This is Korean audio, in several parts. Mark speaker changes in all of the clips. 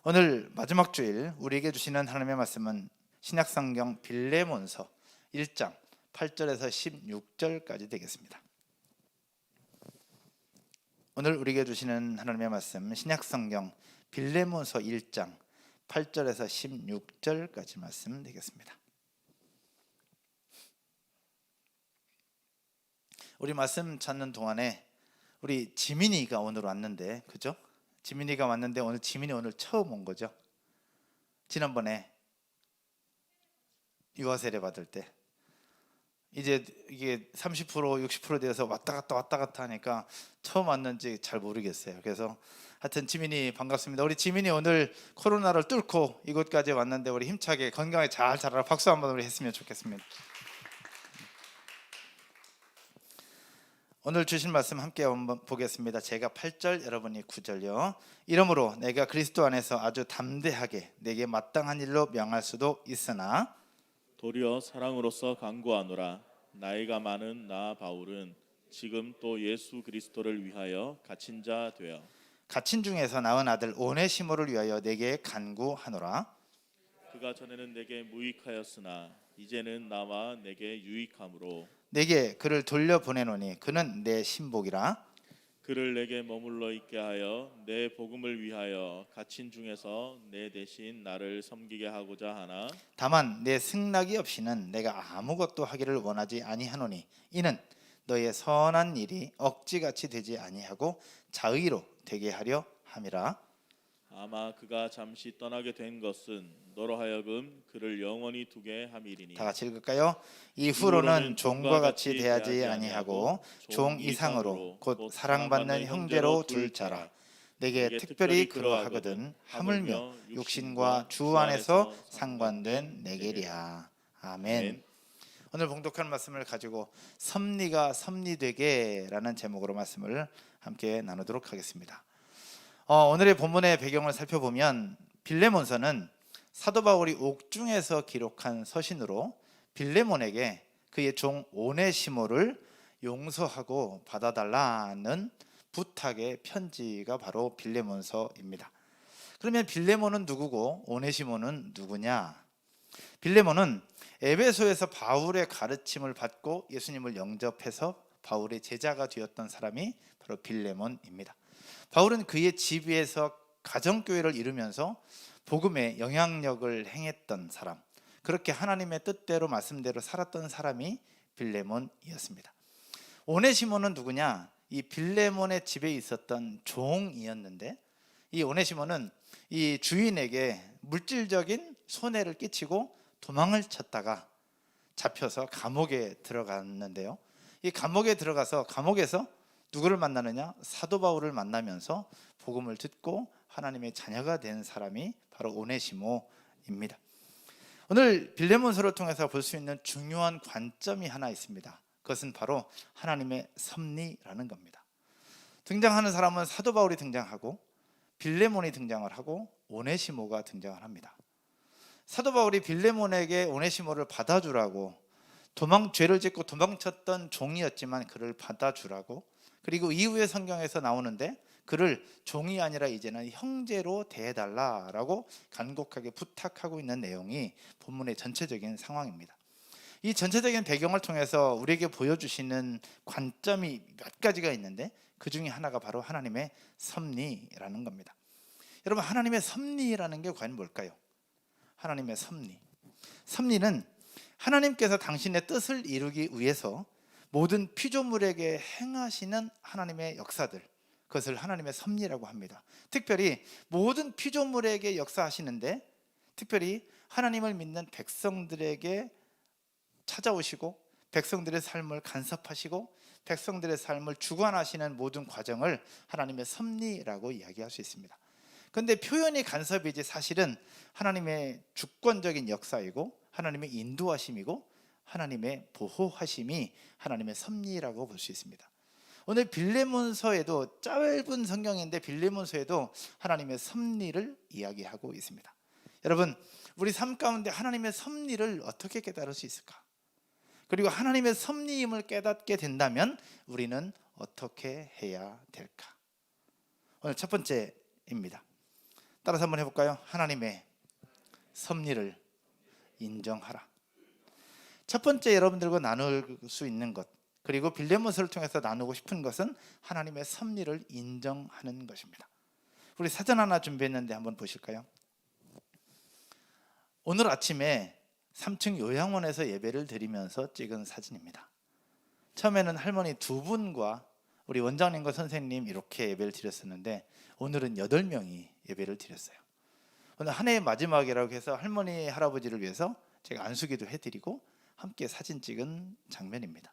Speaker 1: 오늘 마지막 주일 우리에게 주시는 하나님의 말씀은 신약성경 빌레몬서 1장 8절에서 16절까지 되겠습니다. 오늘 우리에게 주시는 하나님의 말씀 신약성경 빌레몬서 1장 8절에서 16절까지 말씀 되겠습니다. 우리 말씀 찾는 동안에 우리 지민이가 오늘 왔는데, 그죠? 지민이가 왔는데 오늘 처음 온 거죠. 지난번에 유아 세례 받을 때 이제 이게 30% 60% 되어서 왔다 갔다 하니까 처음 왔는지 잘 모르겠어요. 그래서 하여튼 지민이 반갑습니다. 우리 지민이 오늘 코로나를 뚫고 이곳까지 왔는데 우리 힘차게 건강하게 잘 자라라 박수 한번 우리 했으면 좋겠습니다. 오늘 주신 말씀 함께 한번 보겠습니다. 제가 8절, 여러분이 9절요. 이러므로 내가 그리스도 안에서 아주 담대하게 내게 마땅한 일로 명할 수도 있으나
Speaker 2: 도리어 사랑으로서 간구하노라. 나이가 많은 나 바울은 지금 또 예수 그리스도를 위하여 갇힌 자 되어
Speaker 1: 갇힌 중에서 낳은 아들 오네시모를 위하여 내게 간구하노라.
Speaker 2: 그가 전에는 내게 무익하였으나 이제는 나와 내게 유익함으로
Speaker 1: 내게 그를 돌려보내노니 그는 내 신복이라.
Speaker 2: 그를 내게 머물러 있게 하여 내 복음을 위하여 갇힌 중에서 내 대신 나를 섬기게 하고자 하나
Speaker 1: 다만 내 승낙이 없이는 내가 아무것도 하기를 원하지 아니하노니 이는 너의 선한 일이 억지같이 되지 아니하고 자의로 되게 하려 함이라.
Speaker 2: 아마 그가 잠시 떠나게 된 것은 너로 하여금 그를 영원히 두게 함이리니.
Speaker 1: 다 같이 읽을까요? 이후로는 종과 같이 대하지 아니하고 종 이상으로 곧 사랑받는 형제로 둘 자라. 내게 특별히 그러하거든 하물며 육신과 주 안에서 상관된 내게리야. 아멘. 오늘 봉독한 말씀을 가지고 섭리가 섭리되게라는 제목으로 말씀을 함께 나누도록 하겠습니다. 오늘의 본문의 배경을 살펴보면 빌레몬서는 사도 바울이 옥중에서 기록한 서신으로 빌레몬에게 그의 종 오네시모를 용서하고 받아달라는 부탁의 편지가 바로 빌레몬서입니다. 그러면 빌레몬은 누구고 오네시모는 누구냐? 빌레몬은 에베소에서 바울의 가르침을 받고 예수님을 영접해서 바울의 제자가 되었던 사람이 바로 빌레몬입니다. 바울은 그의 지위에서 가정교회를 이루면서 복음의 영향력을 행했던 사람, 그렇게 하나님의 뜻대로 말씀대로 살았던 사람이 빌레몬이었습니다. 오네시모는 누구냐? 이 빌레몬의 집에 있었던 종이었는데, 이 오네시모는 이 주인에게 물질적인 손해를 끼치고 도망을 쳤다가 잡혀서 감옥에 들어갔는데요. 이 감옥에 들어가서 감옥에서 누구를 만나느냐? 사도 바울을 만나면서 복음을 듣고 하나님의 자녀가 된 사람이 바로 오네시모입니다. 오늘 빌레몬서를 통해서 볼 수 있는 중요한 관점이 하나 있습니다. 그것은 바로 하나님의 섭리라는 겁니다. 등장하는 사람은 사도 바울이 등장하고 빌레몬이 등장을 하고 오네시모가 등장을 합니다. 사도 바울이 빌레몬에게 오네시모를 받아주라고 죄를 짓고 도망쳤던 종이었지만 그를 받아주라고, 그리고 이후에 성경에서 나오는데 그를 종이 아니라 이제는 형제로 대해달라라고 간곡하게 부탁하고 있는 내용이 본문의 전체적인 상황입니다. 이 전체적인 배경을 통해서 우리에게 보여주시는 관점이 몇 가지가 있는데 그 중에 하나가 바로 하나님의 섭리라는 겁니다. 여러분, 하나님의 섭리라는 게 과연 뭘까요? 하나님의 섭리는 하나님께서 당신의 뜻을 이루기 위해서 모든 피조물에게 행하시는 하나님의 역사들, 그것을 하나님의 섭리라고 합니다. 특별히 모든 피조물에게 역사하시는데 특별히 하나님을 믿는 백성들에게 찾아오시고 백성들의 삶을 간섭하시고 백성들의 삶을 주관하시는 모든 과정을 하나님의 섭리라고 이야기할 수 있습니다. 그런데 표현이 간섭이지 사실은 하나님의 주권적인 역사이고 하나님의 인도하심이고 하나님의 보호하심이 하나님의 섭리라고 볼 수 있습니다. 오늘 빌레몬서에도 짧은 성경인데 빌레몬서에도 하나님의 섭리를 이야기하고 있습니다. 여러분, 우리 삶 가운데 하나님의 섭리를 어떻게 깨달을 수 있을까? 그리고 하나님의 섭리임을 깨닫게 된다면 우리는 어떻게 해야 될까? 오늘 첫 번째입니다. 따라서 한번 해볼까요? 하나님의 섭리를 인정하라. 첫 번째 여러분들과 나눌 수 있는 것, 그리고 빌레몬서를 통해서 나누고 싶은 것은 하나님의 섭리를 인정하는 것입니다. 우리 사전 하나 준비했는데 한번 보실까요? 오늘 아침에 3층 요양원에서 예배를 드리면서 찍은 사진입니다. 처음에는 할머니 두 분과 우리 원장님과 선생님 이렇게 예배를 드렸었는데 오늘은 8명이 예배를 드렸어요. 오늘 한 해의 마지막이라고 해서 할머니 할아버지를 위해서 제가 안수기도 해드리고 함께 사진 찍은 장면입니다.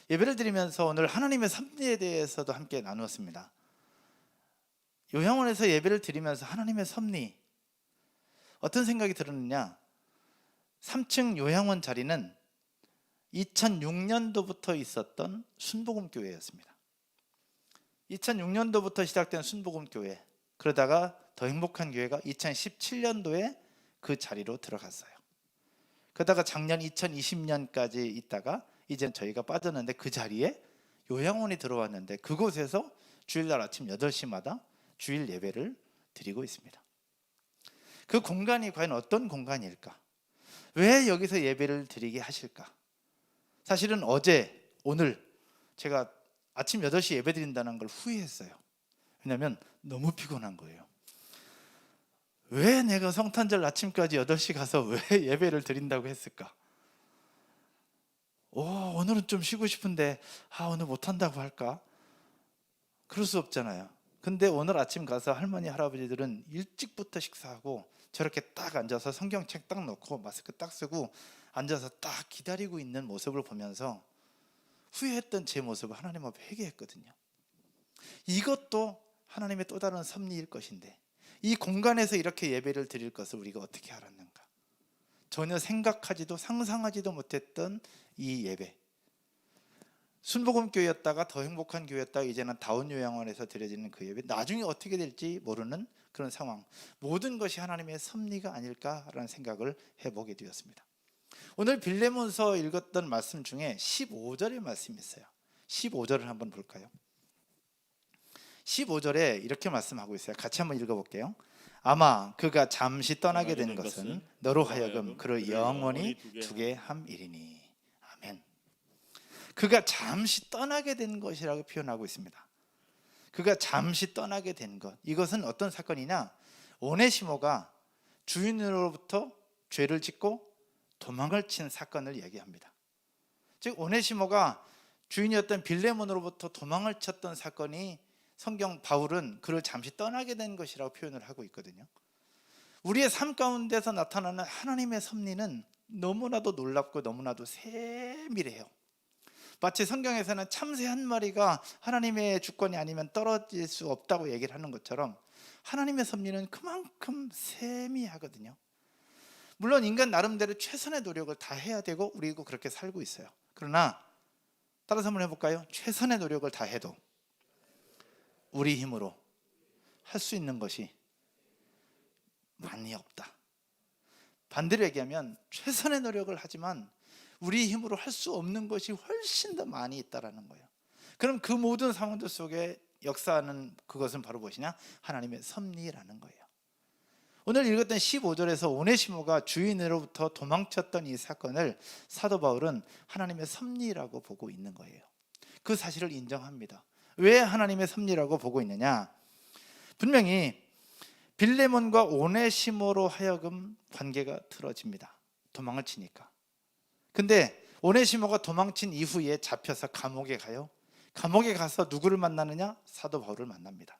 Speaker 1: 예배를 드리면서 오늘 하나님의 섭리에 대해서도 함께 나누었습니다. 요양원에서 예배를 드리면서 하나님의 섭리, 어떤 생각이 들었느냐, 3층 요양원 자리는 2006년도부터 있었던 순복음교회였습니다. 2006년도부터 시작된 순복음교회, 그러다가 더 행복한 교회가 2017년도에 그 자리로 들어갔어요. 그러다가 작년 2020년까지 있다가 이제 저희가 빠졌는데 그 자리에 요양원이 들어왔는데 그곳에서 주일날 아침 8시마다 주일 예배를 드리고 있습니다. 그 공간이 과연 어떤 공간일까? 왜 여기서 예배를 드리게 하실까? 사실은 어제, 오늘 제가 아침 8시 예배 드린다는 걸 후회했어요. 왜냐하면 너무 피곤한 거예요. 왜 내가 성탄절 아침까지 8시 가서 왜 예배를 드린다고 했을까? 오늘은 좀 쉬고 싶은데 오늘 못한다고 할까? 그럴 수 없잖아요. 근데 오늘 아침 가서 할머니 할아버지들은 일찍부터 식사하고 저렇게 딱 앉아서 성경책 딱 놓고 마스크 딱 쓰고 앉아서 딱 기다리고 있는 모습을 보면서 후회했던 제 모습을 하나님 앞에 회개했거든요. 이것도 하나님의 또 다른 섭리일 것인데 이 공간에서 이렇게 예배를 드릴 것을 우리가 어떻게 알았는가? 전혀 생각하지도 상상하지도 못했던 이 예배, 순복음교회였다가 더 행복한 교회였다가 이제는 다운요양원에서 드려지는 그 예배, 나중에 어떻게 될지 모르는 그런 상황, 모든 것이 하나님의 섭리가 아닐까라는 생각을 해보게 되었습니다. 오늘 빌레몬서 읽었던 말씀 중에 15절의 말씀이 있어요. 15절을 한번 볼까요? 15절에 이렇게 말씀하고 있어요. 같이 한번 읽어볼게요. 아마 그가 잠시 떠나게 된 것은 너로 하여금 그를 영원히 두게 함이리니. 아멘. 그가 잠시 떠나게 된 것이라고 표현하고 있습니다. 그가 잠시 떠나게 된 것, 이것은 어떤 사건이냐, 오네시모가 주인으로부터 죄를 짓고 도망을 친 사건을 얘기합니다. 즉 오네시모가 주인이었던 빌레몬으로부터 도망을 쳤던 사건이 성경 바울은 그를 잠시 떠나게 된 것이라고 표현을 하고 있거든요. 우리의 삶 가운데서 나타나는 하나님의 섭리는 너무나도 놀랍고 너무나도 세밀해요. 마치 성경에서는 참새 한 마리가 하나님의 주권이 아니면 떨어질 수 없다고 얘기를 하는 것처럼 하나님의 섭리는 그만큼 세미하거든요. 물론 인간 나름대로 최선의 노력을 다 해야 되고 우리도 그렇게 살고 있어요. 그러나 따라서 한번 해볼까요? 최선의 노력을 다 해도 우리 힘으로 할 수 있는 것이 많이 없다. 반대로 얘기하면 최선의 노력을 하지만 우리 힘으로 할 수 없는 것이 훨씬 더 많이 있다라는 거예요. 그럼 그 모든 상황들 속에 역사하는 그것은 바로 무엇이냐? 하나님의 섭리라는 거예요. 오늘 읽었던 15절에서 오네시모가 주인으로부터 도망쳤던 이 사건을 사도 바울은 하나님의 섭리라고 보고 있는 거예요. 그 사실을 인정합니다. 왜 하나님의 섭리라고 보고 있느냐? 분명히 빌레몬과 오네시모로 하여금 관계가 틀어집니다. 도망을 치니까. 근데 오네시모가 도망친 이후에 잡혀서 감옥에 가요. 감옥에 가서 누구를 만나느냐? 사도 바울을 만납니다.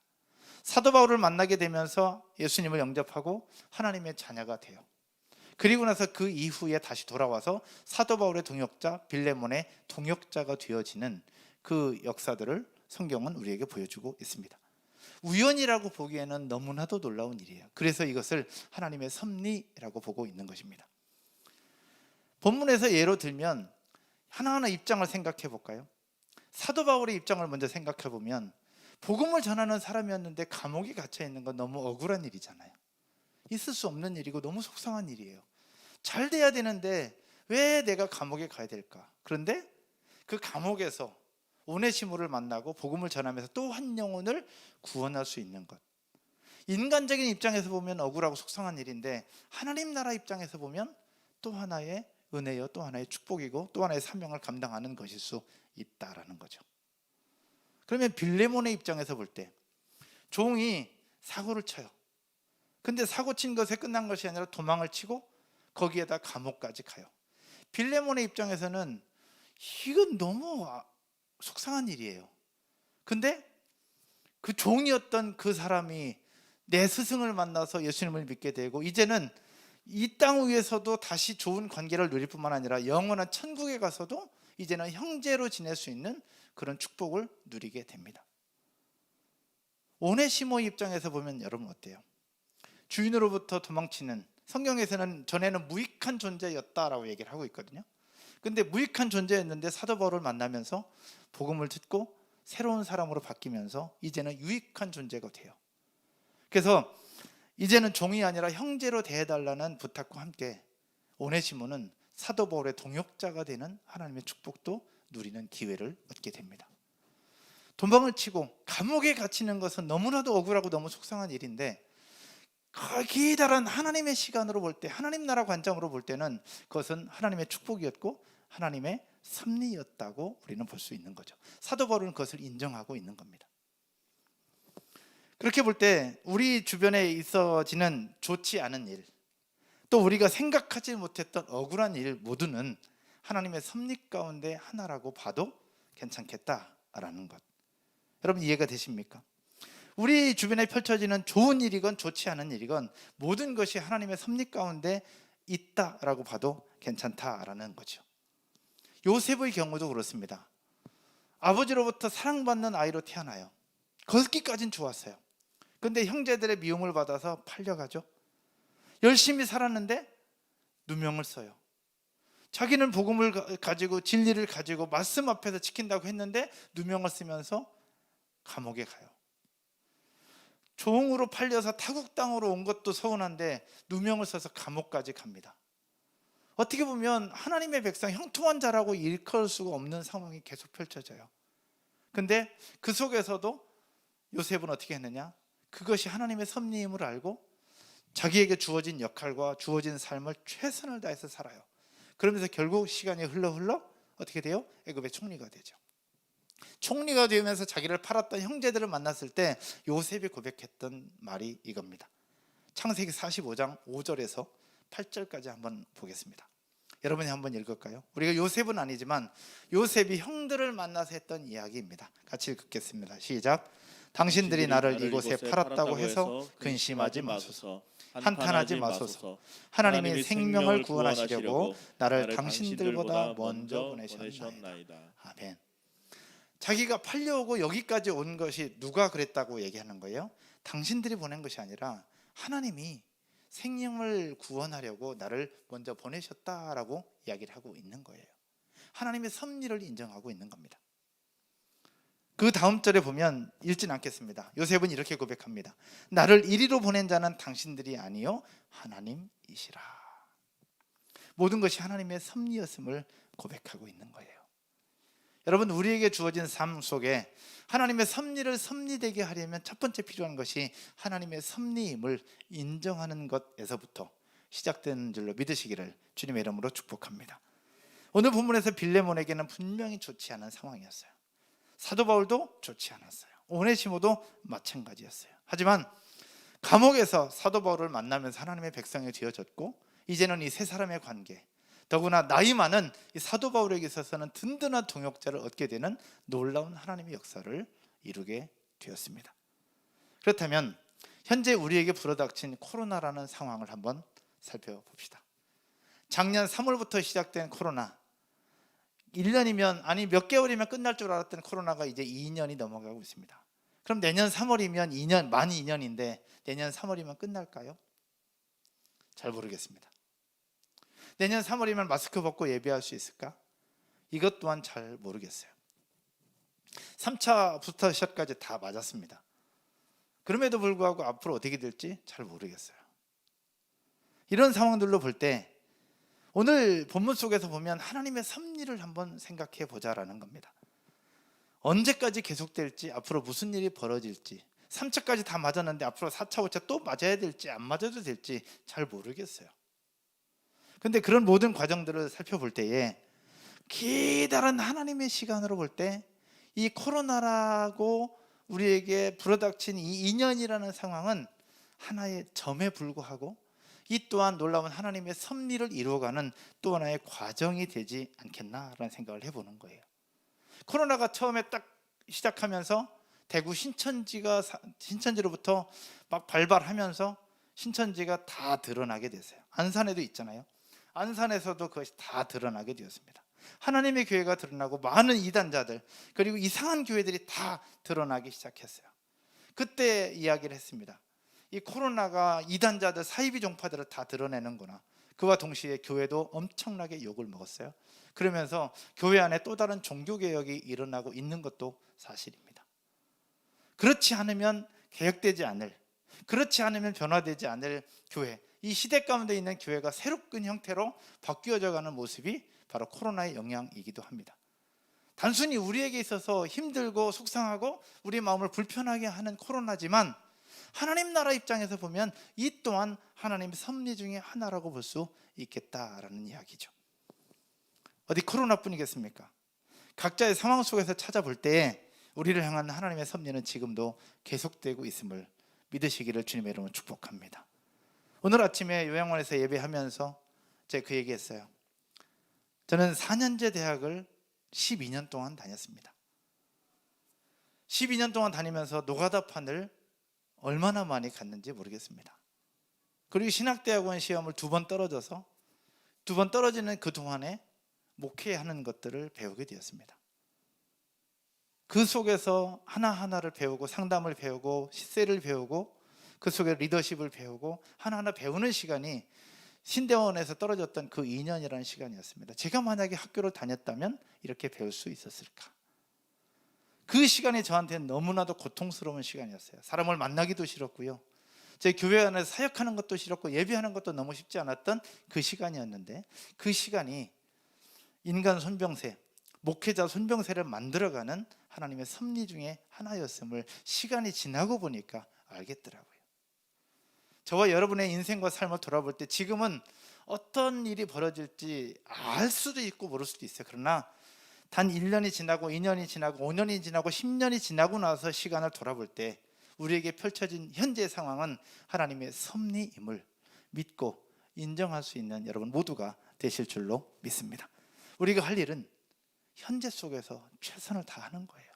Speaker 1: 사도 바울을 만나게 되면서 예수님을 영접하고 하나님의 자녀가 돼요. 그리고 나서 그 이후에 다시 돌아와서 사도 바울의 동역자 빌레몬의 동역자가 되어지는 그 역사들을 성경은 우리에게 보여주고 있습니다. 우연이라고 보기에는 너무나도 놀라운 일이에요. 그래서 이것을 하나님의 섭리라고 보고 있는 것입니다. 본문에서 예로 들면 하나하나 입장을 생각해 볼까요? 사도 바울의 입장을 먼저 생각해 보면 복음을 전하는 사람이었는데 감옥에 갇혀 있는 건 너무 억울한 일이잖아요. 있을 수 없는 일이고 너무 속상한 일이에요. 잘 돼야 되는데 왜 내가 감옥에 가야 될까? 그런데 그 감옥에서 오네시모를 만나고 복음을 전하면서 또 한 영혼을 구원할 수 있는 것, 인간적인 입장에서 보면 억울하고 속상한 일인데 하나님 나라 입장에서 보면 또 하나의 은혜요, 또 하나의 축복이고 또 하나의 사명을 감당하는 것일 수 있다라는 거죠. 그러면 빌레몬의 입장에서 볼 때 종이 사고를 쳐요. 근데 사고 친 것에 끝난 것이 아니라 도망을 치고 거기에다 감옥까지 가요. 빌레몬의 입장에서는 이건 너무 속상한 일이에요. 근데 그 종이었던 그 사람이 내 스승을 만나서 예수님을 믿게 되고 이제는 이 땅 위에서도 다시 좋은 관계를 누릴 뿐만 아니라 영원한 천국에 가서도 이제는 형제로 지낼 수 있는 그런 축복을 누리게 됩니다. 오네시모의 입장에서 보면 여러분 어때요? 주인으로부터 도망치는, 성경에서는 전에는 무익한 존재였다라고 얘기를 하고 있거든요. 근데 무익한 존재였는데 사도 바울을 만나면서 복음을 듣고 새로운 사람으로 바뀌면서 이제는 유익한 존재가 돼요. 그래서 이제는 종이 아니라 형제로 대해달라는 부탁과 함께 오네시모는 사도 바울의 동역자가 되는 하나님의 축복도 누리는 기회를 얻게 됩니다. 도망을 치고 감옥에 갇히는 것은 너무나도 억울하고 너무 속상한 일인데 기다란 하나님의 시간으로 볼 때, 하나님 나라 관점으로 볼 때는 그것은 하나님의 축복이었고 하나님의 섭리였다고 우리는 볼 수 있는 거죠. 사도 바울은 그것을 인정하고 있는 겁니다. 그렇게 볼 때 우리 주변에 있어지는 좋지 않은 일, 또 우리가 생각하지 못했던 억울한 일 모두는 하나님의 섭리 가운데 하나라고 봐도 괜찮겠다라는 것. 여러분 이해가 되십니까? 우리 주변에 펼쳐지는 좋은 일이건 좋지 않은 일이건 모든 것이 하나님의 섭리 가운데 있다라고 봐도 괜찮다라는 거죠. 요셉의 경우도 그렇습니다. 아버지로부터 사랑받는 아이로 태어나요. 거기까지는 좋았어요. 근데 형제들의 미움을 받아서 팔려가죠. 열심히 살았는데 누명을 써요. 자기는 복음을 가지고 진리를 가지고 말씀 앞에서 지킨다고 했는데 누명을 쓰면서 감옥에 가요. 종으로 팔려서 타국 땅으로 온 것도 서운한데 누명을 써서 감옥까지 갑니다. 어떻게 보면 하나님의 백성 형통한 자라고 일컬을 수가 없는 상황이 계속 펼쳐져요. 근데 그 속에서도 요셉은 어떻게 했느냐? 그것이 하나님의 섭리임을 알고 자기에게 주어진 역할과 주어진 삶을 최선을 다해서 살아요. 그러면서 결국 시간이 흘러 어떻게 돼요? 애굽의 총리가 되죠. 총리가 되면서 자기를 팔았던 형제들을 만났을 때 요셉이 고백했던 말이 이겁니다. 창세기 45장 5절에서 8절까지 한번 보겠습니다. 여러분이 한번 읽을까요? 우리가 요셉은 아니지만 요셉이 형들을 만나서 했던 이야기입니다. 같이 읽겠습니다. 시작. 당신들이 나를 이곳에 팔았다고 해서 근심하지 마소서. 한탄하지 마소서. 하나님이 생명을 구원하시려고 나를 당신들보다 먼저 보내셨나이다. 아멘. 자기가 팔려오고 여기까지 온 것이 누가 그랬다고 얘기하는 거예요? 당신들이 보낸 것이 아니라 하나님이 생명을 구원하려고 나를 먼저 보내셨다라고 이야기를 하고 있는 거예요. 하나님의 섭리를 인정하고 있는 겁니다. 그 다음 절에 보면 읽진 않겠습니다. 요셉은 이렇게 고백합니다. 나를 이리로 보낸 자는 당신들이 아니요 하나님이시라. 모든 것이 하나님의 섭리였음을 고백하고 있는 거예요. 여러분 우리에게 주어진 삶 속에 하나님의 섭리를 섭리되게 하려면 첫 번째 필요한 것이 하나님의 섭리임을 인정하는 것에서부터 시작되는 줄로 믿으시기를 주님의 이름으로 축복합니다. 오늘 본문에서 빌레몬에게는 분명히 좋지 않은 상황이었어요. 사도 바울도 좋지 않았어요. 오네시모도 마찬가지였어요. 하지만 감옥에서 사도 바울을 만나면서 하나님의 백성이 되어졌고 이제는 이 세 사람의 관계, 더구나 나이 많은 이 사도 바울에게 있어서는 든든한 동역자를 얻게 되는 놀라운 하나님의 역사를 이루게 되었습니다. 그렇다면 현재 우리에게 불어닥친 코로나라는 상황을 한번 살펴봅시다. 작년 3월부터 시작된 코로나, 1년이면 아니 몇 개월이면 끝날 줄 알았던 코로나가 이제 2년이 넘어가고 있습니다. 그럼 내년 3월이면 2년, 만 2년인데 내년 3월이면 끝날까요? 잘 모르겠습니다. 내년 3월이면 마스크 벗고 예배할 수 있을까? 이것 또한 잘 모르겠어요. 3차 부스터샷까지 다 맞았습니다. 그럼에도 불구하고 앞으로 어떻게 될지 잘 모르겠어요. 이런 상황들로 볼 때 오늘 본문 속에서 보면 하나님의 섭리를 한번 생각해 보자라는 겁니다. 언제까지 계속될지, 앞으로 무슨 일이 벌어질지, 3차까지 다 맞았는데 앞으로 4차, 5차 또 맞아야 될지 안 맞아도 될지 잘 모르겠어요. 근데 그런 모든 과정들을 살펴볼 때에 기다란 하나님의 시간으로 볼 때 이 코로나라고 우리에게 불어닥친 이 2년이라는 상황은 하나의 점에 불과하고 이 또한 놀라운 하나님의 섭리를 이루어가는 또 하나의 과정이 되지 않겠나라는 생각을 해보는 거예요. 코로나가 처음에 딱 시작하면서 대구 신천지로부터 막 발발하면서 신천지가 다 드러나게 됐어요. 안산에도 있잖아요. 안산에서도 그것이 다 드러나게 되었습니다. 하나님의 교회가 드러나고 많은 이단자들 그리고 이상한 교회들이 다 드러나기 시작했어요. 그때 이야기를 했습니다. 이 코로나가 이단자들 사이비 종파들을 다 드러내는구나. 그와 동시에 교회도 엄청나게 욕을 먹었어요. 그러면서 교회 안에 또 다른 종교개혁이 일어나고 있는 것도 사실입니다. 그렇지 않으면 개혁되지 않을, 그렇지 않으면 변화되지 않을 교회, 이 시대 가운데 있는 교회가 새롭은 형태로 바뀌어져 가는 모습이 바로 코로나의 영향이기도 합니다. 단순히 우리에게 있어서 힘들고 속상하고 우리 마음을 불편하게 하는 코로나지만 하나님 나라 입장에서 보면 이 또한 하나님의 섭리 중에 하나라고 볼 수 있겠다라는 이야기죠. 어디 코로나뿐이겠습니까? 각자의 상황 속에서 찾아볼 때 우리를 향한 하나님의 섭리는 지금도 계속되고 있음을 믿으시기를 주님의 이름으로 축복합니다. 오늘 아침에 요양원에서 예배하면서 제가 그 얘기했어요. 저는 4년제 대학을 12년 동안 다녔습니다. 12년 동안 다니면서 노가다판을 얼마나 많이 갔는지 모르겠습니다. 그리고 신학대학원 시험을 2번 떨어져서 2번 떨어지는 그 동안에 목회하는 것들을 배우게 되었습니다. 그 속에서 하나하나를 배우고 상담을 배우고 시세를 배우고 그 속에 리더십을 배우고 하나하나 배우는 시간이 신대원에서 떨어졌던 그 2년이라는 시간이었습니다. 제가 만약에 학교를 다녔다면 이렇게 배울 수 있었을까? 그 시간이 저한테는 너무나도 고통스러운 시간이었어요. 사람을 만나기도 싫었고요. 제 교회 안에서 사역하는 것도 싫었고 예배하는 것도 너무 쉽지 않았던 그 시간이었는데 그 시간이 인간 손병세, 목회자 손병세를 만들어가는 하나님의 섭리 중에 하나였음을 시간이 지나고 보니까 알겠더라고요. 저와 여러분의 인생과 삶을 돌아볼 때 지금은 어떤 일이 벌어질지 알 수도 있고 모를 수도 있어요. 그러나 단 1년이 지나고 2년이 지나고 5년이 지나고 10년이 지나고 나서 시간을 돌아볼 때 우리에게 펼쳐진 현재 상황은 하나님의 섭리임을 믿고 인정할 수 있는 여러분 모두가 되실 줄로 믿습니다. 우리가 할 일은 현재 속에서 최선을 다하는 거예요.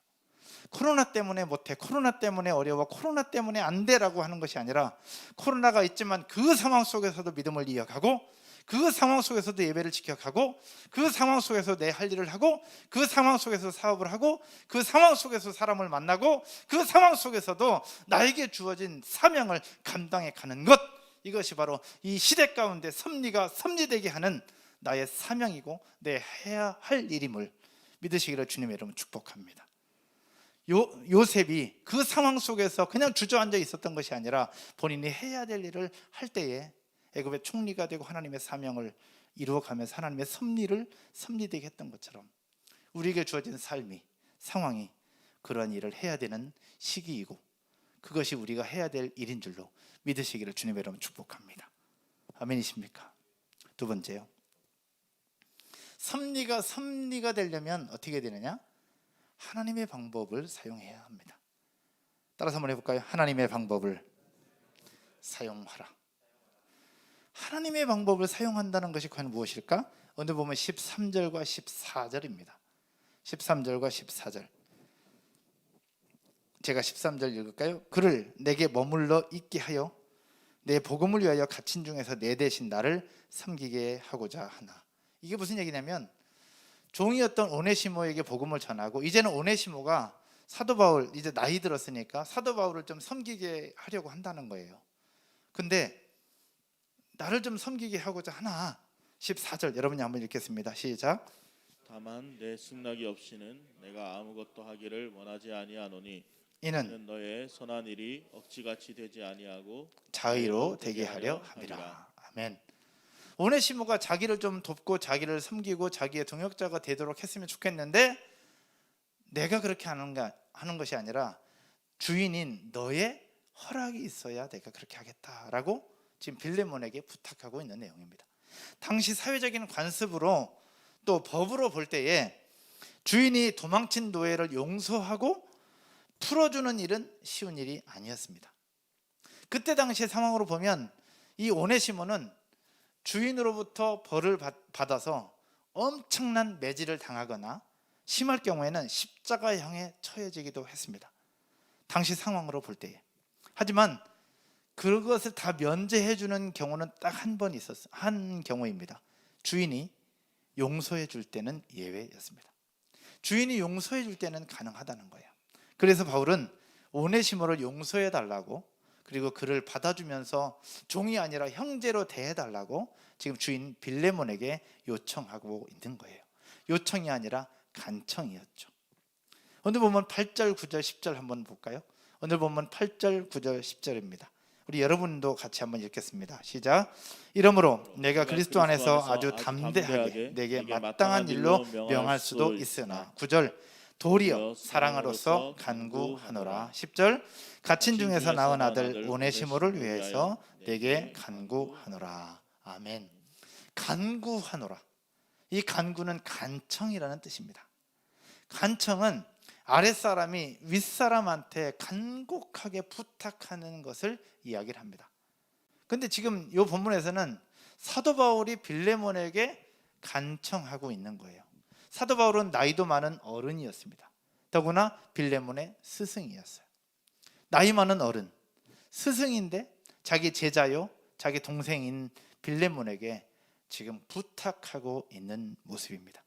Speaker 1: 코로나 때문에 못해, 코로나 때문에 어려워, 코로나 때문에 안 돼라고 하는 것이 아니라 코로나가 있지만 그 상황 속에서도 믿음을 이어가고 그 상황 속에서도 예배를 지켜가고 그 상황 속에서 내 할 일을 하고 그 상황 속에서 사업을 하고 그 상황 속에서 사람을 만나고 그 상황 속에서도 나에게 주어진 사명을 감당해 가는 것, 이것이 바로 이 시대 가운데 섭리가 섭리되게 하는 나의 사명이고 내 해야 할 일임을 믿으시기를 주님의 이름으로 축복합니다. 요셉이 그 상황 속에서 그냥 주저앉아 있었던 것이 아니라 본인이 해야 될 일을 할 때에 애굽의 총리가 되고 하나님의 사명을 이루어가면서 하나님의 섭리를 섭리되게 했던 것처럼 우리에게 주어진 삶이, 상황이 그러한 일을 해야 되는 시기이고 그것이 우리가 해야 될 일인 줄로 믿으시기를 주님의 이름으로 축복합니다. 아멘이십니까? 두 번째요, 섭리가 되려면 어떻게 되느냐? 하나님의 방법을 사용해야 합니다. 따라서 한번 해볼까요? 하나님의 방법을 사용하라. 하나님의 방법을 사용한다는 것이 과연 무엇일까? 오늘 보면 13절과 14절입니다. 13절과 14절. 제가 13절 읽을까요? 그를 내게 머물러 있게 하여 내 복음을 위하여 갇힌 중에서 내 대신 나를 섬기게 하고자 하나. 이게 무슨 얘기냐면 종이었던 오네시모에게 복음을 전하고 이제는 오네시모가 사도 바울, 이제 나이 들었으니까 사도 바울을 좀 섬기게 하려고 한다는 거예요. 근데 나를 좀 섬기게 하고자 하나. 14절 여러분이 한번 읽겠습니다. 시작.
Speaker 2: 다만 내 승낙이 없이는 내가 아무것도 하기를 원하지 아니하노니
Speaker 1: 이는
Speaker 2: 너의 선한 일이 억지같이 되지 아니하고
Speaker 1: 자의로 되게 하려 함이라. 아멘. 오네시모가 자기를 좀 돕고 자기를 섬기고 자기의 동역자가 되도록 했으면 좋겠는데 내가 그렇게 하는 것이 아니라 주인인 너의 허락이 있어야 내가 그렇게 하겠다라고 지금 빌레몬에게 부탁하고 있는 내용입니다. 당시 사회적인 관습으로 또 법으로 볼 때에 주인이 도망친 노예를 용서하고 풀어주는 일은 쉬운 일이 아니었습니다. 그때 당시의 상황으로 보면 이 오네시모는 주인으로부터 벌을 받아서 엄청난 매질을 당하거나 심할 경우에는 십자가형에 처해지기도 했습니다. 당시 상황으로 볼 때에. 하지만 그것을 다 면제해 주는 경우는 딱 한 번 있었어요. 한 경우입니다. 주인이 용서해 줄 때는 예외였습니다. 주인이 용서해 줄 때는 가능하다는 거예요. 그래서 바울은 오네시모를 용서해 달라고, 그리고 그를 받아주면서 종이 아니라 형제로 대해 달라고 지금 주인 빌레몬에게 요청하고 있는 거예요. 요청이 아니라 간청이었죠. 오늘 보면 8절, 9절, 10절 한번 볼까요? 오늘 보면 8절, 9절, 10절입니다. 우리 여러분도 같이 한번 읽겠습니다. 시작. 이러므로 내가 그리스도 안에서 아주 담대하게 내게 마땅한 일로 명할 수도 있으나 9절 도리어 사랑으로서 간구하노라. 10절 갇힌 중에서 낳은 아들 오네시모를 위해서 내게 간구하노라. 아멘. 간구하노라. 이 간구는 간청이라는 뜻입니다. 간청은 아랫사람이 윗사람한테 간곡하게 부탁하는 것을 이야기를 합니다. 근데 지금 이 본문에서는 사도 바울이 빌레몬에게 간청하고 있는 거예요. 사도 바울은 나이도 많은 어른이었습니다. 더구나 빌레몬의 스승이었어요. 나이 많은 어른, 스승인데 자기 제자요, 자기 동생인 빌레몬에게 지금 부탁하고 있는 모습입니다.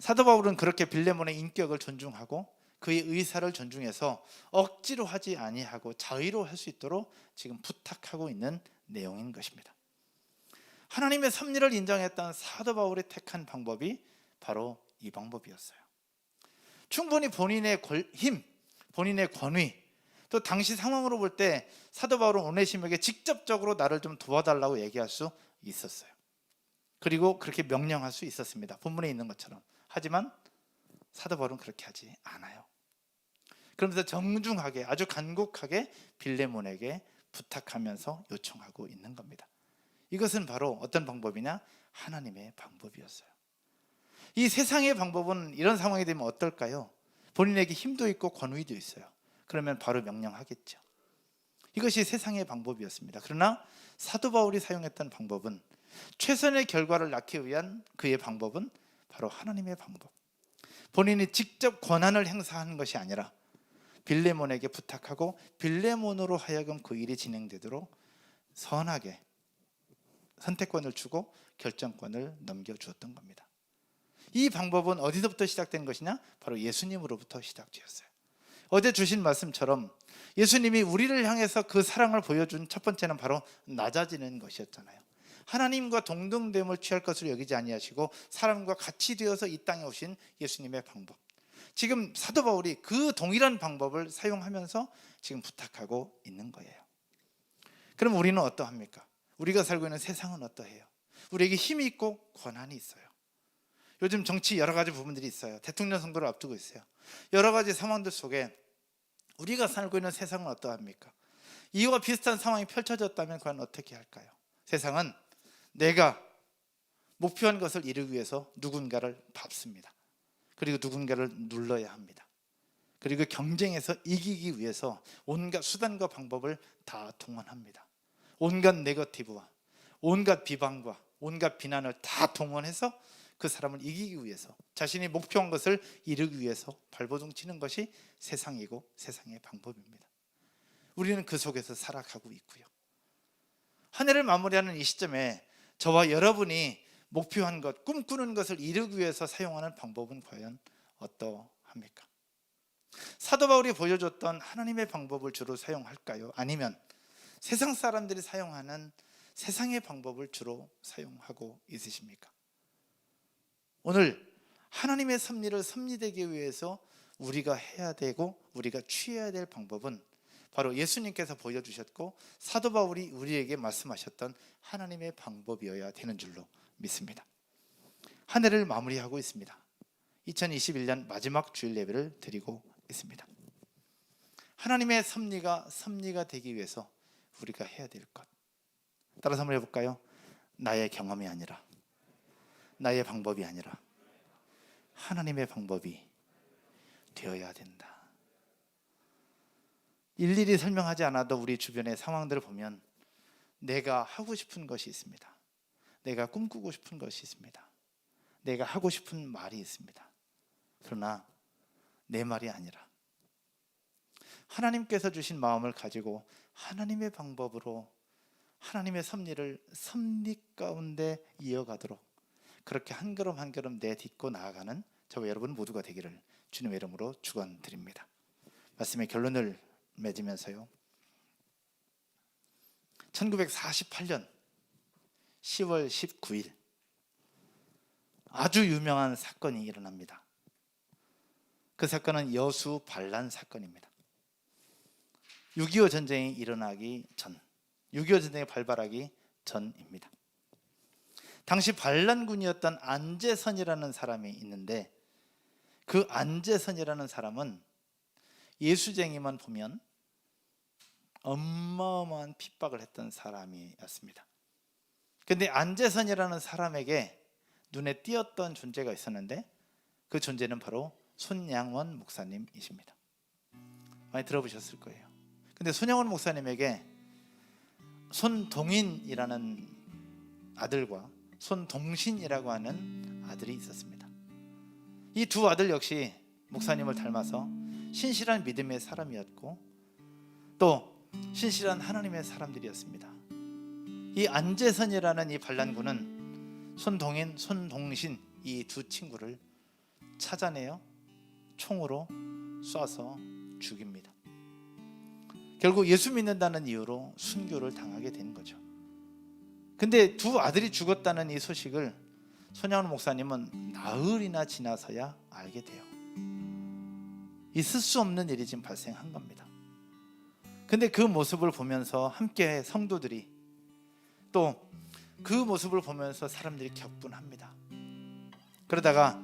Speaker 1: 사도 바울은 그렇게 빌레몬의 인격을 존중하고 그의 의사를 존중해서 억지로 하지 아니하고 자의로 할 수 있도록 지금 부탁하고 있는 내용인 것입니다. 하나님의 섭리를 인정했던 사도 바울이 택한 방법이 바로 이 방법이었어요. 충분히 본인의 힘, 본인의 권위, 또 당시 상황으로 볼 때 사도 바울은 오네시모에게 직접적으로 나를 좀 도와달라고 얘기할 수 있었어요. 그리고 그렇게 명령할 수 있었습니다. 본문에 있는 것처럼. 하지만 사도 바울은 그렇게 하지 않아요. 그러면서 정중하게, 아주 간곡하게 빌레몬에게 부탁하면서 요청하고 있는 겁니다. 이것은 바로 어떤 방법이냐? 하나님의 방법이었어요. 이 세상의 방법은 이런 상황이 되면 어떨까요? 본인에게 힘도 있고 권위도 있어요. 그러면 바로 명령하겠죠. 이것이 세상의 방법이었습니다. 그러나 사도 바울이 사용했던 방법은, 최선의 결과를 낳기 위한 그의 방법은 바로 하나님의 방법. 본인이 직접 권한을 행사하는 것이 아니라 빌레몬에게 부탁하고 빌레몬으로 하여금 그 일이 진행되도록 선하게 선택권을 주고 결정권을 넘겨주었던 겁니다. 이 방법은 어디서부터 시작된 것이냐? 바로 예수님으로부터 시작되었어요. 어제 주신 말씀처럼 예수님이 우리를 향해서 그 사랑을 보여준 첫 번째는 바로 낮아지는 것이었잖아요. 하나님과 동등됨을 취할 것을 여기지 아니하시고 사람과 같이 되어서 이 땅에 오신 예수님의 방법. 지금 사도 바울이 그 동일한 방법을 사용하면서 지금 부탁하고 있는 거예요. 그럼 우리는 어떠합니까? 우리가 살고 있는 세상은 어떠해요? 우리에게 힘이 있고 권한이 있어요. 요즘 정치 여러 가지 부분들이 있어요. 대통령 선거를 앞두고 있어요. 여러 가지 상황들 속에 우리가 살고 있는 세상은 어떠합니까? 이와 비슷한 상황이 펼쳐졌다면 과연 어떻게 할까요? 세상은 내가 목표한 것을 이루기 위해서 누군가를 밟습니다. 그리고 누군가를 눌러야 합니다. 그리고 경쟁에서 이기기 위해서 온갖 수단과 방법을 다 동원합니다. 온갖 네거티브와 온갖 비방과 온갖 비난을 다 동원해서 그 사람을 이기기 위해서, 자신이 목표한 것을 이루기 위해서 발버둥 치는 것이 세상이고 세상의 방법입니다. 우리는 그 속에서 살아가고 있고요. 한 해를 마무리하는 이 시점에 저와 여러분이 목표한 것, 꿈꾸는 것을 이루기 위해서 사용하는 방법은 과연 어떠합니까? 사도 바울이 보여줬던 하나님의 방법을 주로 사용할까요? 아니면 세상 사람들이 사용하는 세상의 방법을 주로 사용하고 있으십니까? 오늘 하나님의 섭리를 섭리되기 위해서 우리가 해야 되고 우리가 취해야 될 방법은 바로 예수님께서 보여주셨고 사도 바울이 우리에게 말씀하셨던 하나님의 방법이어야 되는 줄로 믿습니다. 한 해를 마무리하고 있습니다. 2021년 마지막 주일 예배를 드리고 있습니다. 하나님의 섭리가 되기 위해서 우리가 해야 될 것. 따라서 한번 해볼까요? 나의 경험이 아니라, 나의 방법이 아니라 하나님의 방법이 되어야 된다. 일일이 설명하지 않아도 우리 주변의 상황들을 보면 내가 하고 싶은 것이 있습니다. 내가 꿈꾸고 싶은 것이 있습니다. 내가 하고 싶은 말이 있습니다. 그러나 내 말이 아니라 하나님께서 주신 마음을 가지고 하나님의 방법으로 하나님의 섭리 가운데 이어가도록 그렇게 한 걸음 한 걸음 내딛고 나아가는 저와 여러분 모두가 되기를 주님의 이름으로 축원드립니다. 말씀의 결론을 맺으면서요, 1948년 10월 19일 아주 유명한 사건이 일어납니다. 그 사건은 여수 반란 사건입니다. 6.25 전쟁이 일어나기 전, 6.25 전쟁이 발발하기 전입니다. 당시 반란군이었던 안재선이라는 사람이 있는데, 그 안재선이라는 사람은 예수쟁이만 보면 어마어마한 핍박을 했던 사람이었습니다. 그런데 안재선이라는 사람에게 눈에 띄었던 존재가 있었는데, 그 존재는 바로 손양원 목사님이십니다. 많이 들어보셨을 거예요. 근데 손양원 목사님에게 손동인이라는 아들과 손동신이라고 하는 아들이 있었습니다. 이 두 아들 역시 목사님을 닮아서 신실한 믿음의 사람이었고 또 신실한 하나님의 사람들이었습니다. 이 안재선이라는 이 반란군은 손동인, 손동신 이 두 친구를 찾아내어 총으로 쏴서 죽입니다. 결국 예수 믿는다는 이유로 순교를 당하게 된 거죠. 근데 두 아들이 죽었다는 이 소식을 손양원 목사님은 나흘이나 지나서야 알게 돼요. 있을 수 없는 일이 지금 발생한 겁니다. 근데 그 모습을 보면서 함께 성도들이, 또 그 모습을 보면서 사람들이 격분합니다. 그러다가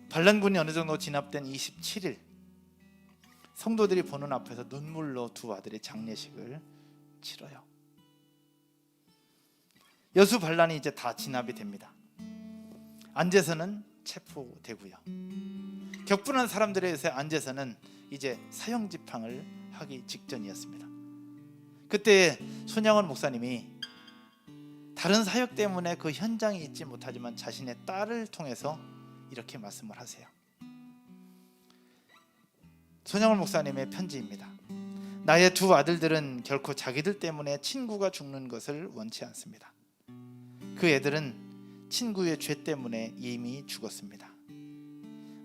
Speaker 1: 반란군이 어느 정도 진압된 27일, 성도들이 보는 앞에서 눈물로 두 아들의 장례식을 치러요. 여수 반란이 이제 다 진압이 됩니다. 안재선은 체포되고요. 격분한 사람들에 의해서 안재선은 이제 사형 집행을 하기 직전이었습니다. 그때 손양원 목사님이 다른 사역 때문에 그 현장에 있지 못하지만 자신의 딸을 통해서 이렇게 말씀을 하세요. 손양원 목사님의 편지입니다. 나의 두 아들들은 결코 자기들 때문에 친구가 죽는 것을 원치 않습니다. 그 애들은 친구의 죄 때문에 이미 죽었습니다.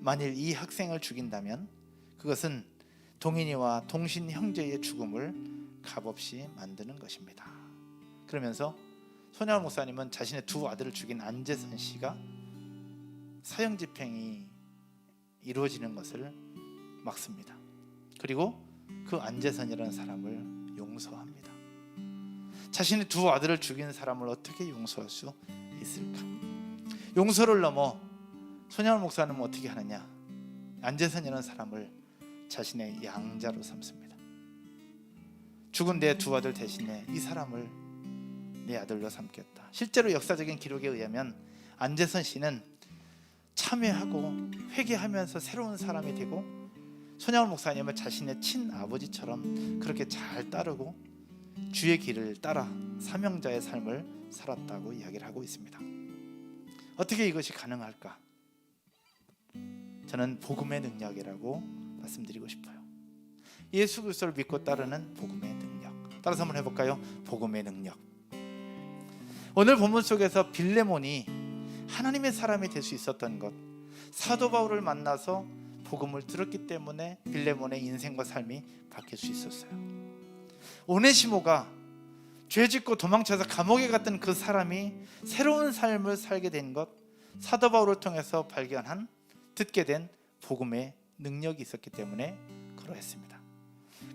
Speaker 1: 만일 이 학생을 죽인다면 그것은 동인이와 동신 형제의 죽음을 값없이 만드는 것입니다. 그러면서 손양원 목사님은 자신의 두 아들을 죽인 안재선 씨가 사형 집행이 이루어지는 것을 막습니다. 그리고 그 안재선이라는 사람을 용서합니다. 자신의 두 아들을 죽인 사람을 어떻게 용서할 수 있을까? 용서를 넘어 손양원 목사님은 어떻게 하느냐? 안재선이라는 사람을 자신의 양자로 삼습니다. 죽은 내 두 아들 대신에 이 사람을 내 아들로 삼겠다. 실제로 역사적인 기록에 의하면 안재선 씨는 참회하고 회개하면서 새로운 사람이 되고 손양원 목사님을 자신의 친아버지처럼 그렇게 잘 따르고 주의 길을 따라 사명자의 삶을 살았다고 이야기를 하고 있습니다. 어떻게 이것이 가능할까? 저는 복음의 능력이라고 말씀드리고 싶어요. 예수 그리스도를 믿고 따르는 복음의 능력. 따라서 한번 해볼까요? 복음의 능력. 오늘 본문 속에서 빌레몬이 하나님의 사람이 될 수 있었던 것, 사도 바울을 만나서 복음을 들었기 때문에 빌레몬의 인생과 삶이 바뀔 수 있었어요. 오네시모가 죄짓고 도망쳐서 감옥에 갔던 그 사람이 새로운 삶을 살게 된 것, 사도 바울을 통해서 발견한, 듣게 된 복음의 능력이 있었기 때문에 그러했습니다.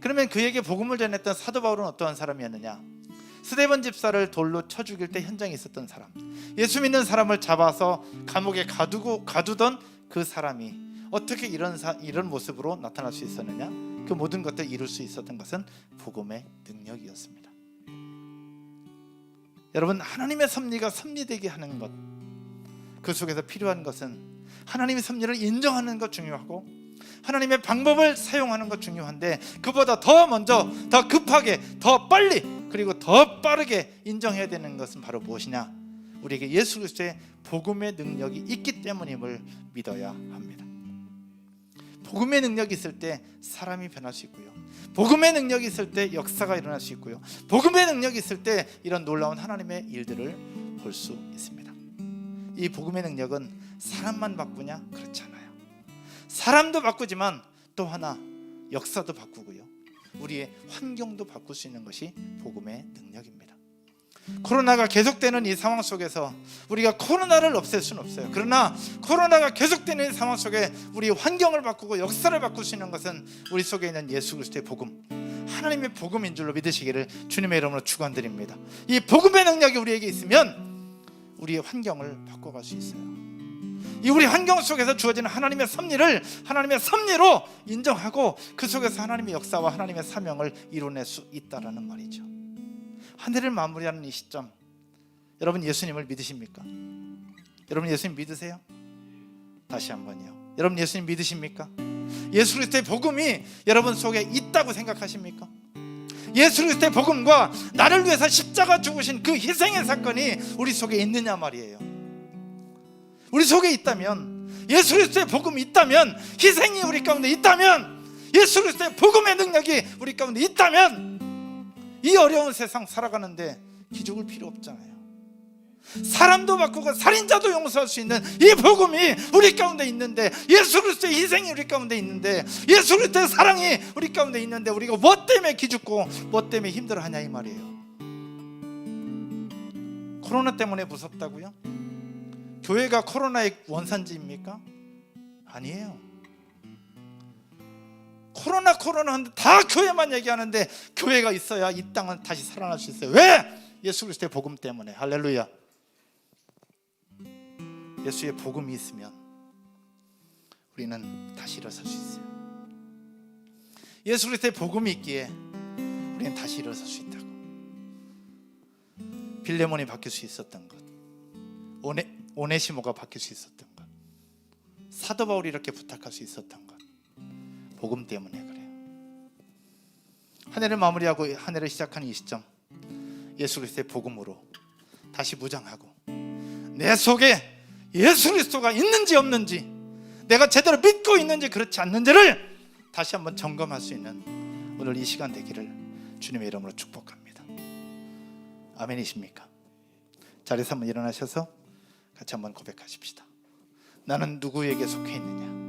Speaker 1: 그러면 그에게 복음을 전했던 사도 바울은 어떠한 사람이었느냐? 스데반 집사를 돌로 쳐 죽일 때 현장에 있었던 사람, 예수 믿는 사람을 잡아서 감옥에 가두던 그 사람이 어떻게 이런 모습으로 나타날 수 있었느냐? 그 모든 것들을 이룰 수 있었던 것은 복음의 능력이었습니다. 여러분, 하나님의 섭리가 섭리되게 하는 것, 그 속에서 필요한 것은 하나님의 섭리를 인정하는 것 중요하고 하나님의 방법을 사용하는 것 중요한데, 그보다 더 먼저, 더 급하게, 더 빨리, 그리고 더 빠르게 인정해야 되는 것은 바로 무엇이냐? 우리에게 예수 그리스도의 복음의 능력이 있기 때문임을 믿어야 합니다. 복음의 능력이 있을 때 사람이 변할 수 있고요, 복음의 능력이 있을 때 역사가 일어날 수 있고요, 복음의 능력이 있을 때 이런 놀라운 하나님의 일들을 볼 수 있습니다. 이 복음의 능력은 사람만 바꾸냐? 그렇지 않아요. 사람도 바꾸지만 또 하나 역사도 바꾸고요, 우리의 환경도 바꿀 수 있는 것이 복음의 능력입니다. 코로나가 계속되는 이 상황 속에서 우리가 코로나를 없앨 수는 없어요. 그러나 코로나가 계속되는 이 상황 속에 우리 환경을 바꾸고 역사를 바꿀 수 있는 것은 우리 속에 있는 예수 그리스도의 복음, 하나님의 복음인 줄로 믿으시기를 주님의 이름으로 축원드립니다. 이 복음의 능력이 우리에게 있으면 우리의 환경을 바꿔갈 수 있어요. 이 우리 환경 속에서 주어지는 하나님의 섭리를 하나님의 섭리로 인정하고 그 속에서 하나님의 역사와 하나님의 사명을 이뤄낼 수 있다라는 말이죠. 한 해를 마무리하는 이 시점, 여러분 예수님을 믿으십니까? 여러분 예수님 믿으세요? 다시 한번요, 여러분 예수님 믿으십니까? 예수 그리스도의 복음이 여러분 속에 있다고 생각하십니까? 예수 그리스도의 복음과 나를 위해서 십자가 죽으신 그 희생의 사건이 우리 속에 있느냐 말이에요. 우리 속에 있다면, 예수 그리스도의 복음이 있다면, 희생이 우리 가운데 있다면, 예수 그리스도의 복음의 능력이 우리 가운데 있다면 이 어려운 세상 살아가는데 기죽을 필요 없잖아요. 사람도 바꾸고 살인자도 용서할 수 있는 이 복음이 우리 가운데 있는데, 예수 그리스도의 희생이 우리 가운데 있는데, 예수 그리스도의 사랑이 우리 가운데 있는데 우리가 뭐 때문에 기죽고 뭐 때문에 힘들어하냐 이 말이에요. 코로나 때문에 무섭다고요? 교회가 코로나의 원산지입니까? 아니에요. 코로나 하는데 다 교회만 얘기하는데 교회가 있어야 이 땅은 다시 살아날 수 있어요. 왜? 예수 그리스도의 복음 때문에. 할렐루야. 예수의 복음이 있으면 우리는 다시 일어설 수 있어요. 예수 그리스도의 복음이 있기에 우리는 다시 일어설 수 있다고. 빌레몬이 바뀔 수 있었던 것, 오네시모가 바뀔 수 있었던 것, 사도 바울이 이렇게 부탁할 수 있었던 것, 복음 때문에 그래요. 한 해를 마무리하고 한 해를 시작하는 이 시점, 예수 그리스도의 복음으로 다시 무장하고 내 속에 예수 그리스도가 있는지 없는지, 내가 제대로 믿고 있는지 그렇지 않는지를 다시 한번 점검할 수 있는 오늘 이 시간 되기를 주님의 이름으로 축복합니다. 아멘이십니까? 자리에서 한번 일어나셔서 같이 한번 고백하십시다. 나는 누구에게 속해 있느냐?